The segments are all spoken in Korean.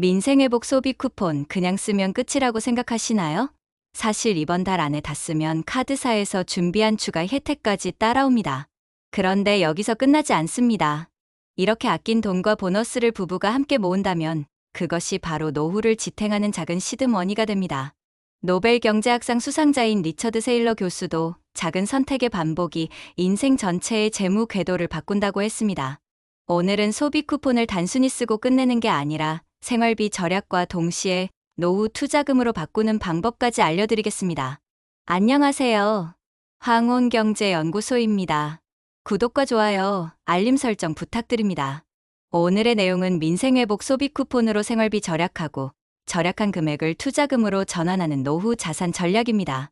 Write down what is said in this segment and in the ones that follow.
민생회복 소비 쿠폰 그냥 쓰면 끝이라고 생각하시나요? 사실 이번 달 안에 다 쓰면 카드사에서 준비한 추가 혜택까지 따라옵니다. 그런데 여기서 끝나지 않습니다. 이렇게 아낀 돈과 보너스를 부부가 함께 모은다면 그것이 바로 노후를 지탱하는 작은 시드머니가 됩니다. 노벨 경제학상 수상자인 리처드 세일러 교수도 작은 선택의 반복이 인생 전체의 재무 궤도를 바꾼다고 했습니다. 오늘은 소비 쿠폰을 단순히 쓰고 끝내는 게 아니라 생활비 절약과 동시에 노후 투자금으로 바꾸는 방법까지 알려드리겠습니다. 안녕하세요. 황혼경제연구소입니다. 구독과 좋아요, 알림 설정 부탁드립니다. 오늘의 내용은 민생회복 소비 쿠폰으로 생활비 절약하고 절약한 금액을 투자금으로 전환하는 노후 자산 전략입니다.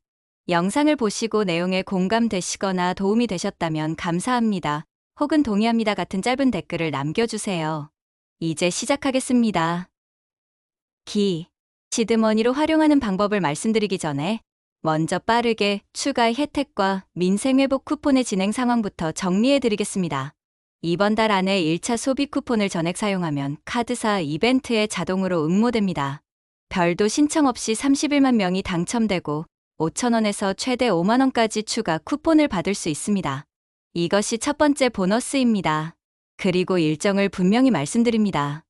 영상을 보시고 내용에 공감되시거나 도움이 되셨다면 감사합니다. 혹은 동의합니다 같은 짧은 댓글을 남겨주세요. 이제 시작하겠습니다. 시드머니로 활용하는 방법을 말씀드리기 전에 먼저 빠르게 추가 혜택과 민생회복 쿠폰의 진행 상황부터 정리해드리겠습니다. 이번 달 안에 1차 소비 쿠폰을 전액 사용하면 카드사 이벤트에 자동으로 응모됩니다. 별도 신청 없이 31만 명이 당첨되고 5,000원에서 최대 5만원까지 추가 쿠폰을 받을 수 있습니다. 이것이 첫 번째 보너스입니다. 그리고 일정을 분명히 말씀드립니다.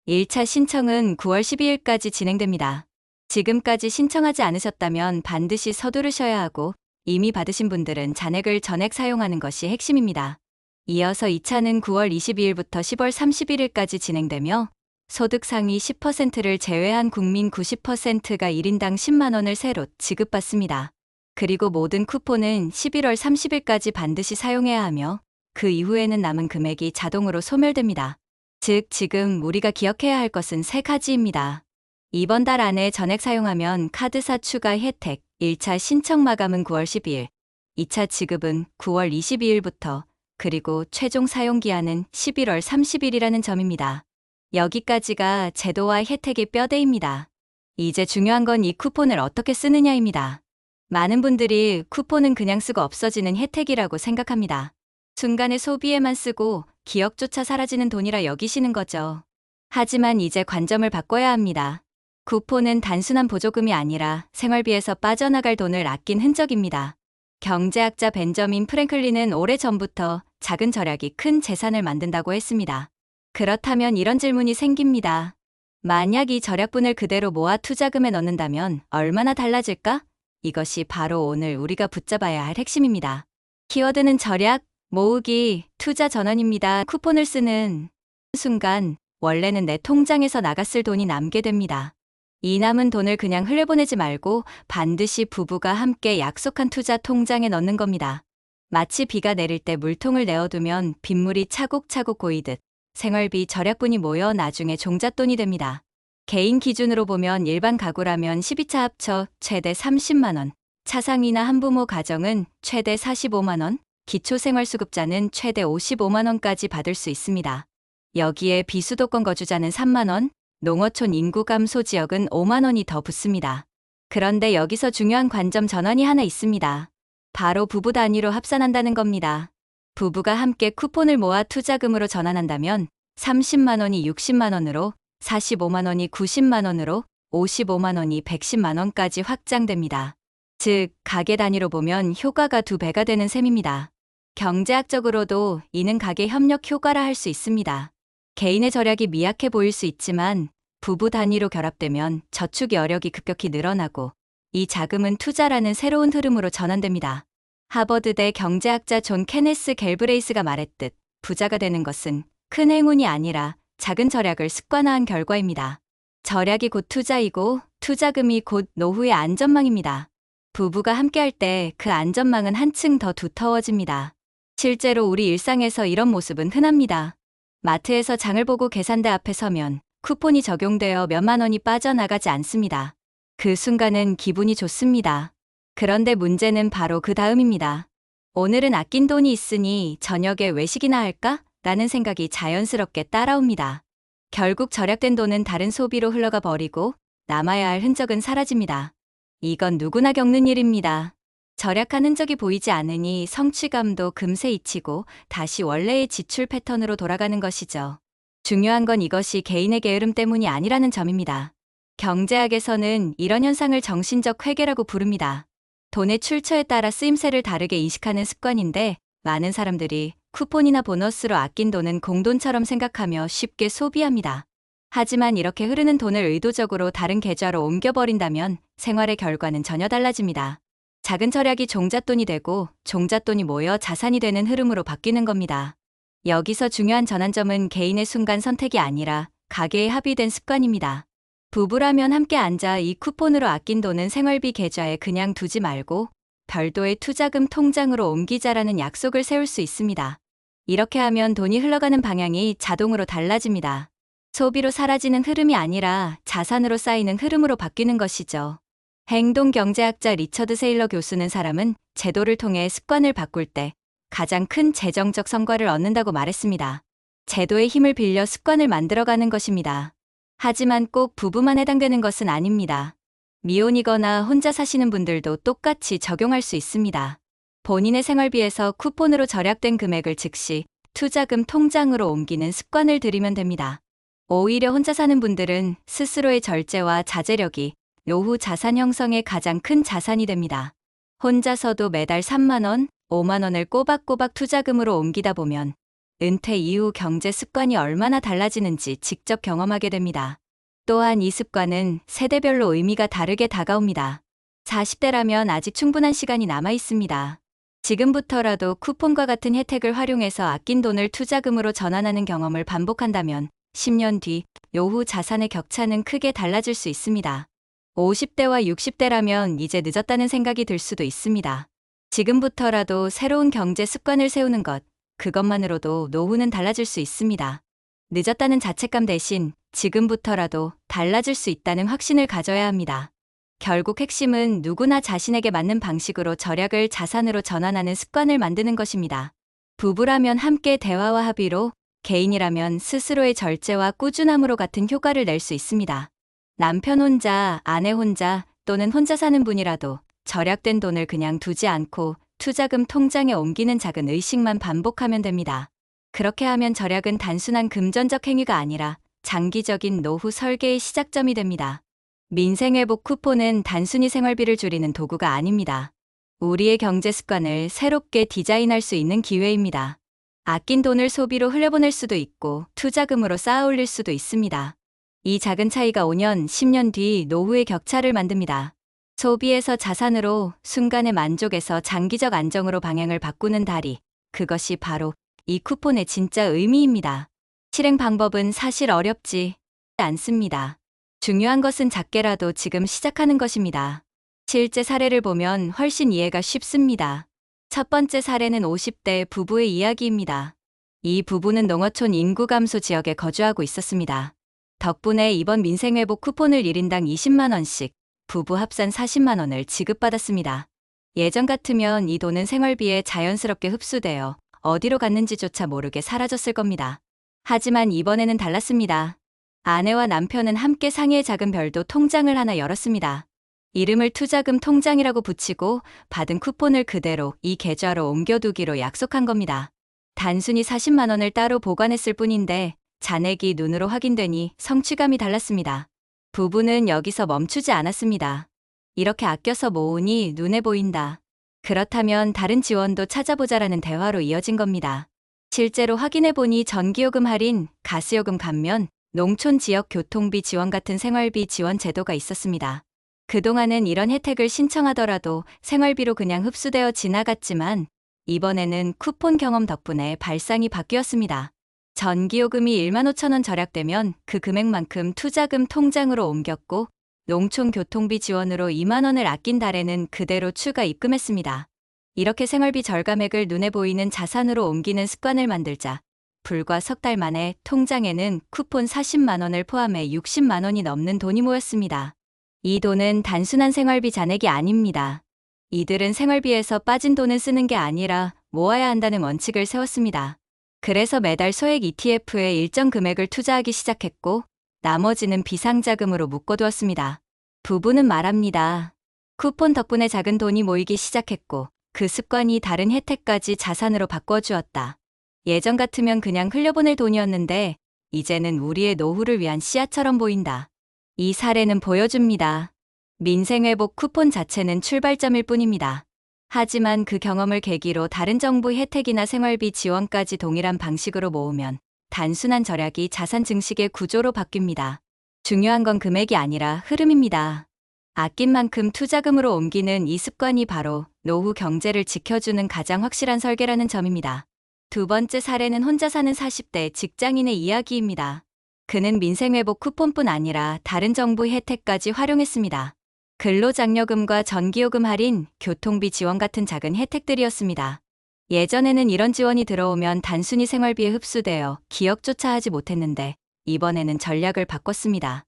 1차 신청은 9월 12일까지 진행됩니다. 지금까지 신청하지 않으셨다면 반드시 서두르셔야 하고 이미 받으신 분들은 잔액을 전액 사용하는 것이 핵심입니다. 이어서 2차는 9월 22일부터 10월 31일까지 진행되며 소득 상위 10%를 제외한 국민 90%가 1인당 10만원을 새로 지급받습니다. 그리고 모든 쿠폰은 11월 30일까지 반드시 사용해야 하며 그 이후에는 남은 금액이 자동으로 소멸됩니다. 즉, 지금 우리가 기억해야 할 것은 세 가지입니다. 이번 달 안에 전액 사용하면 카드사 추가 혜택, 1차 신청 마감은 9월 12일, 2차 지급은 9월 22일부터, 그리고 최종 사용 기한은 11월 30일이라는 점입니다. 여기까지가 제도와 혜택의 뼈대입니다. 이제 중요한 건 이 쿠폰을 어떻게 쓰느냐입니다. 많은 분들이 쿠폰은 그냥 쓰고 없어지는 혜택이라고 생각합니다. 순간의 소비에만 쓰고 기억조차 사라지는 돈이라 여기시는 거죠. 하지만 이제 관점을 바꿔야 합니다. 쿠폰은 단순한 보조금이 아니라 생활비에서 빠져나갈 돈을 아낀 흔적입니다. 경제학자 벤저민 프랭클린은 오래전부터 작은 절약이 큰 재산을 만든다고 했습니다. 그렇다면 이런 질문이 생깁니다. 만약 이 절약분을 그대로 모아 투자금에 넣는다면 얼마나 달라질까? 이것이 바로 오늘 우리가 붙잡아야 할 핵심입니다. 키워드는 절약, 모으기, 투자 전환입니다. 쿠폰을 쓰는 순간 원래는 내 통장에서 나갔을 돈이 남게 됩니다. 이 남은 돈을 그냥 흘려보내지 말고 반드시 부부가 함께 약속한 투자 통장에 넣는 겁니다. 마치 비가 내릴 때 물통을 내어두면 빗물이 차곡차곡 고이듯 생활비 절약분이 모여 나중에 종잣돈이 됩니다. 개인 기준으로 보면 일반 가구라면 12차 합쳐 최대 30만원, 차상위나 한부모 가정은 최대 45만원, 기초생활수급자는 최대 55만원까지 받을 수 있습니다. 여기에 비수도권 거주자는 3만원, 농어촌 인구 감소 지역은 5만원이 더 붙습니다. 그런데 여기서 중요한 관점 전환이 하나 있습니다. 바로 부부 단위로 합산한다는 겁니다. 부부가 함께 쿠폰을 모아 투자금으로 전환한다면 30만원이 60만원으로, 45만원이 90만원으로, 55만원이 110만원까지 확장됩니다. 즉, 가계 단위로 보면 효과가 2배가 되는 셈입니다. 경제학적으로도 이는 가계 협력 효과라 할 수 있습니다. 개인의 절약이 미약해 보일 수 있지만 부부 단위로 결합되면 저축 여력이 급격히 늘어나고 이 자금은 투자라는 새로운 흐름으로 전환됩니다. 하버드대 경제학자 존 케네스 갤브레이스가 말했듯 부자가 되는 것은 큰 행운이 아니라 작은 절약을 습관화한 결과입니다. 절약이 곧 투자이고 투자금이 곧 노후의 안전망입니다. 부부가 함께할 때 그 안전망은 한층 더 두터워집니다. 실제로 우리 일상에서 이런 모습은 흔합니다. 마트에서 장을 보고 계산대 앞에 서면 쿠폰이 적용되어 몇만 원이 빠져나가지 않습니다. 그 순간은 기분이 좋습니다. 그런데 문제는 바로 그 다음입니다. 오늘은 아낀 돈이 있으니 저녁에 외식이나 할까? 라는 생각이 자연스럽게 따라옵니다. 결국 절약된 돈은 다른 소비로 흘러가 버리고 남아야 할 흔적은 사라집니다. 이건 누구나 겪는 일입니다. 절약한 흔적이 보이지 않으니 성취감도 금세 잊히고 다시 원래의 지출 패턴으로 돌아가는 것이죠. 중요한 건 이것이 개인의 게으름 때문이 아니라는 점입니다. 경제학에서는 이런 현상을 정신적 회계라고 부릅니다. 돈의 출처에 따라 쓰임새를 다르게 인식하는 습관인데, 많은 사람들이 쿠폰이나 보너스로 아낀 돈은 공돈처럼 생각하며 쉽게 소비합니다. 하지만 이렇게 흐르는 돈을 의도적으로 다른 계좌로 옮겨버린다면 생활의 결과는 전혀 달라집니다. 작은 절약이 종잣돈이 되고 종잣돈이 모여 자산이 되는 흐름으로 바뀌는 겁니다. 여기서 중요한 전환점은 개인의 순간 선택이 아니라 가계에 합의된 습관입니다. 부부라면 함께 앉아 이 쿠폰으로 아낀 돈은 생활비 계좌에 그냥 두지 말고 별도의 투자금 통장으로 옮기자라는 약속을 세울 수 있습니다. 이렇게 하면 돈이 흘러가는 방향이 자동으로 달라집니다. 소비로 사라지는 흐름이 아니라 자산으로 쌓이는 흐름으로 바뀌는 것이죠. 행동경제학자 리처드 세일러 교수는 사람은 제도를 통해 습관을 바꿀 때 가장 큰 재정적 성과를 얻는다고 말했습니다. 제도의 힘을 빌려 습관을 만들어가는 것입니다. 하지만 꼭 부부만 해당되는 것은 아닙니다. 미혼이거나 혼자 사시는 분들도 똑같이 적용할 수 있습니다. 본인의 생활비에서 쿠폰으로 절약된 금액을 즉시 투자금 통장으로 옮기는 습관을 들이면 됩니다. 오히려 혼자 사는 분들은 스스로의 절제와 자제력이 노후 자산 형성에 가장 큰 자산이 됩니다. 혼자서도 매달 3만 원, 5만 원을 꼬박꼬박 투자금으로 옮기다 보면 은퇴 이후 경제 습관이 얼마나 달라지는지 직접 경험하게 됩니다. 또한 이 습관은 세대별로 의미가 다르게 다가옵니다. 40대라면 아직 충분한 시간이 남아 있습니다. 지금부터라도 쿠폰과 같은 혜택을 활용해서 아낀 돈을 투자금으로 전환하는 경험을 반복한다면 10년 뒤 노후 자산의 격차는 크게 달라질 수 있습니다. 50대와 60대라면 이제 늦었다는 생각이 들 수도 있습니다. 지금부터라도 새로운 경제 습관을 세우는 것, 그것만으로도 노후는 달라질 수 있습니다. 늦었다는 자책감 대신 지금부터라도 달라질 수 있다는 확신을 가져야 합니다. 결국 핵심은 누구나 자신에게 맞는 방식으로 절약을 자산으로 전환하는 습관을 만드는 것입니다. 부부라면 함께 대화와 합의로, 개인이라면 스스로의 절제와 꾸준함으로 같은 효과를 낼 수 있습니다. 남편 혼자, 아내 혼자 또는 혼자 사는 분이라도 절약된 돈을 그냥 두지 않고 투자금 통장에 옮기는 작은 의식만 반복하면 됩니다. 그렇게 하면 절약은 단순한 금전적 행위가 아니라 장기적인 노후 설계의 시작점이 됩니다. 민생회복 쿠폰은 단순히 생활비를 줄이는 도구가 아닙니다. 우리의 경제 습관을 새롭게 디자인할 수 있는 기회입니다. 아낀 돈을 소비로 흘려보낼 수도 있고 투자금으로 쌓아 올릴 수도 있습니다. 이 작은 차이가 5년, 10년 뒤 노후의 격차를 만듭니다. 소비에서 자산으로, 순간의 만족에서 장기적 안정으로 방향을 바꾸는 다리, 그것이 바로 이 쿠폰의 진짜 의미입니다. 실행 방법은 사실 어렵지 않습니다. 중요한 것은 작게라도 지금 시작하는 것입니다. 실제 사례를 보면 훨씬 이해가 쉽습니다. 첫 번째 사례는 50대 부부의 이야기입니다. 이 부부는 농어촌 인구 감소 지역에 거주하고 있었습니다. 덕분에 이번 민생회복 쿠폰을 1인당 20만 원씩, 부부 합산 40만 원을 지급받았습니다. 예전 같으면 이 돈은 생활비에 자연스럽게 흡수되어 어디로 갔는지조차 모르게 사라졌을 겁니다. 하지만 이번에는 달랐습니다. 아내와 남편은 함께 상의의 작은 별도 통장을 하나 열었습니다. 이름을 투자금 통장이라고 붙이고 받은 쿠폰을 그대로 이 계좌로 옮겨두기로 약속한 겁니다. 단순히 40만 원을 따로 보관했을 뿐인데 잔액이 눈으로 확인되니 성취감이 달랐습니다. 부부는 여기서 멈추지 않았습니다. 이렇게 아껴서 모으니 눈에 보인다. 그렇다면 다른 지원도 찾아보자라는 대화로 이어진 겁니다. 실제로 확인해보니 전기요금 할인, 가스요금 감면, 농촌 지역 교통비 지원 같은 생활비 지원 제도가 있었습니다. 그동안은 이런 혜택을 신청하더라도 생활비로 그냥 흡수되어 지나갔지만 이번에는 쿠폰 경험 덕분에 발상이 바뀌었습니다. 전기요금이 1만 5천 원 절약되면 그 금액만큼 투자금 통장으로 옮겼고 농촌 교통비 지원으로 2만 원을 아낀 달에는 그대로 추가 입금했습니다. 이렇게 생활비 절감액을 눈에 보이는 자산으로 옮기는 습관을 만들자 불과 석 달 만에 통장에는 쿠폰 40만 원을 포함해 60만 원이 넘는 돈이 모였습니다. 이 돈은 단순한 생활비 잔액이 아닙니다. 이들은 생활비에서 빠진 돈을 쓰는 게 아니라 모아야 한다는 원칙을 세웠습니다. 그래서 매달 소액 ETF에 일정 금액을 투자하기 시작했고 나머지는 비상자금으로 묶어두었습니다. 부부는 말합니다. 쿠폰 덕분에 작은 돈이 모이기 시작했고 그 습관이 다른 혜택까지 자산으로 바꿔주었다. 예전 같으면 그냥 흘려보낼 돈이었는데 이제는 우리의 노후를 위한 씨앗처럼 보인다. 이 사례는 보여줍니다. 민생회복 쿠폰 자체는 출발점일 뿐입니다. 하지만 그 경험을 계기로 다른 정부 혜택이나 생활비 지원까지 동일한 방식으로 모으면 단순한 절약이 자산 증식의 구조로 바뀝니다. 중요한 건 금액이 아니라 흐름입니다. 아낀 만큼 투자금으로 옮기는 이 습관이 바로 노후 경제를 지켜주는 가장 확실한 설계라는 점입니다. 두 번째 사례는 혼자 사는 40대 직장인의 이야기입니다. 그는 민생회복 쿠폰뿐 아니라 다른 정부 혜택까지 활용했습니다. 근로장려금과 전기요금 할인, 교통비 지원 같은 작은 혜택들이었습니다. 예전에는 이런 지원이 들어오면 단순히 생활비에 흡수되어 기억조차 하지 못했는데 이번에는 전략을 바꿨습니다.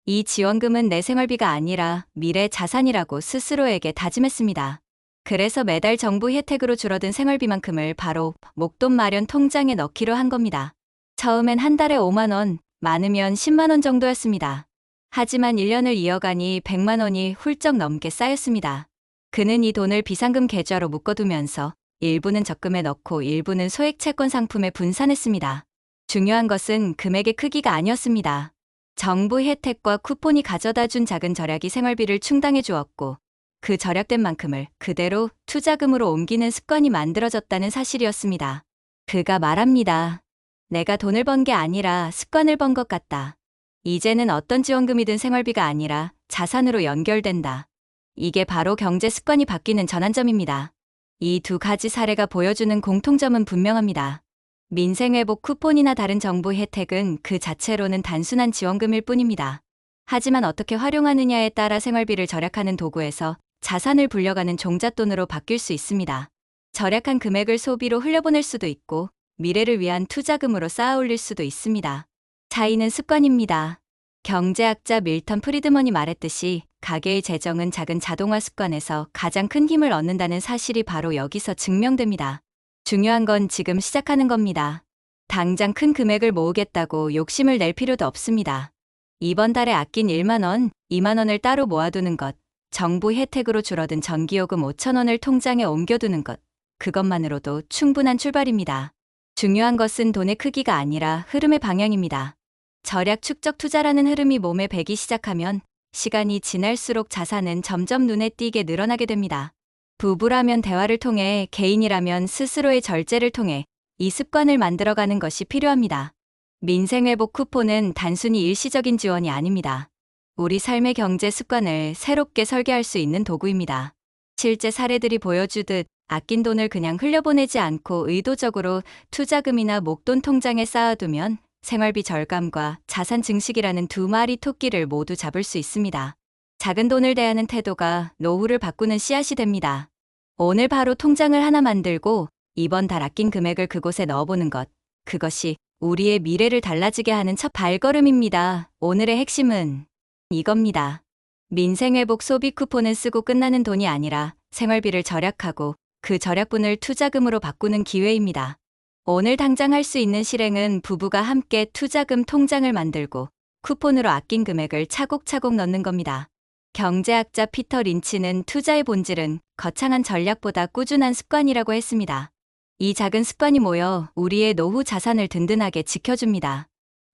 이 지원금은 내 생활비가 아니라 미래 자산이라고 스스로에게 다짐했습니다. 그래서 매달 정부 혜택으로 줄어든 생활비만큼을 바로 목돈 마련 통장에 넣기로 한 겁니다. 처음엔 한 달에 5만 원, 많으면 10만 원 정도였습니다. 하지만 1년을 이어가니 100만 원이 훌쩍 넘게 쌓였습니다. 그는 이 돈을 비상금 계좌로 묶어두면서 일부는 적금에 넣고 일부는 소액 채권 상품에 분산했습니다. 중요한 것은 금액의 크기가 아니었습니다. 정부 혜택과 쿠폰이 가져다 준 작은 절약이 생활비를 충당해 주었고 그 절약된 만큼을 그대로 투자금으로 옮기는 습관이 만들어졌다는 사실이었습니다. 그가 말합니다. 내가 돈을 번 게 아니라 습관을 번 것 같다. 이제는 어떤 지원금이든 생활비가 아니라 자산으로 연결된다. 이게 바로 경제 습관이 바뀌는 전환점입니다. 이 두 가지 사례가 보여주는 공통점은 분명합니다. 민생회복 쿠폰이나 다른 정부 혜택은 그 자체로는 단순한 지원금일 뿐입니다. 하지만 어떻게 활용하느냐에 따라 생활비를 절약하는 도구에서 자산을 불려가는 종잣돈으로 바뀔 수 있습니다. 절약한 금액을 소비로 흘려보낼 수도 있고 미래를 위한 투자금으로 쌓아 올릴 수도 있습니다. 차이는 습관입니다. 경제학자 밀턴 프리드먼이 말했듯이 가계의 재정은 작은 자동화 습관에서 가장 큰 힘을 얻는다는 사실이 바로 여기서 증명됩니다. 중요한 건 지금 시작하는 겁니다. 당장 큰 금액을 모으겠다고 욕심을 낼 필요도 없습니다. 이번 달에 아낀 1만 원, 2만 원을 따로 모아두는 것, 정부 혜택으로 줄어든 전기요금 5천 원을 통장에 옮겨두는 것, 그것만으로도 충분한 출발입니다. 중요한 것은 돈의 크기가 아니라 흐름의 방향입니다. 절약 축적 투자라는 흐름이 몸에 배기 시작하면 시간이 지날수록 자산은 점점 눈에 띄게 늘어나게 됩니다. 부부라면 대화를 통해, 개인이라면 스스로의 절제를 통해 이 습관을 만들어가는 것이 필요합니다. 민생회복 쿠폰은 단순히 일시적인 지원이 아닙니다. 우리 삶의 경제 습관을 새롭게 설계할 수 있는 도구입니다. 실제 사례들이 보여주듯 아낀 돈을 그냥 흘려보내지 않고 의도적으로 투자금이나 목돈 통장에 쌓아두면 생활비 절감과 자산 증식이라는 두 마리 토끼를 모두 잡을 수 있습니다. 작은 돈을 대하는 태도가 노후를 바꾸는 씨앗이 됩니다. 오늘 바로 통장을 하나 만들고 이번 달 아낀 금액을 그곳에 넣어보는 것, 그것이 우리의 미래를 달라지게 하는 첫 발걸음입니다. 오늘의 핵심은 이겁니다. 민생회복 소비 쿠폰은 쓰고 끝나는 돈이 아니라 생활비를 절약하고 그 절약분을 투자금으로 바꾸는 기회입니다. 오늘 당장 할 수 있는 실행은 부부가 함께 투자금 통장을 만들고 쿠폰으로 아낀 금액을 차곡차곡 넣는 겁니다. 경제학자 피터 린치는 투자의 본질은 거창한 전략보다 꾸준한 습관이라고 했습니다. 이 작은 습관이 모여 우리의 노후 자산을 든든하게 지켜줍니다.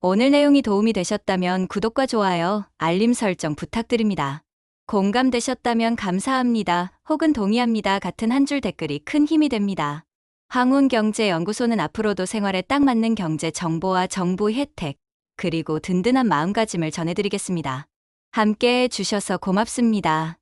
오늘 내용이 도움이 되셨다면 구독과 좋아요, 알림 설정 부탁드립니다. 공감되셨다면 감사합니다. 혹은 동의합니다. 같은 한 줄 댓글이 큰 힘이 됩니다. 황운경제연구소는 앞으로도 생활에 딱 맞는 경제 정보와 정부 혜택, 그리고 든든한 마음가짐을 전해드리겠습니다. 함께 해주셔서 고맙습니다.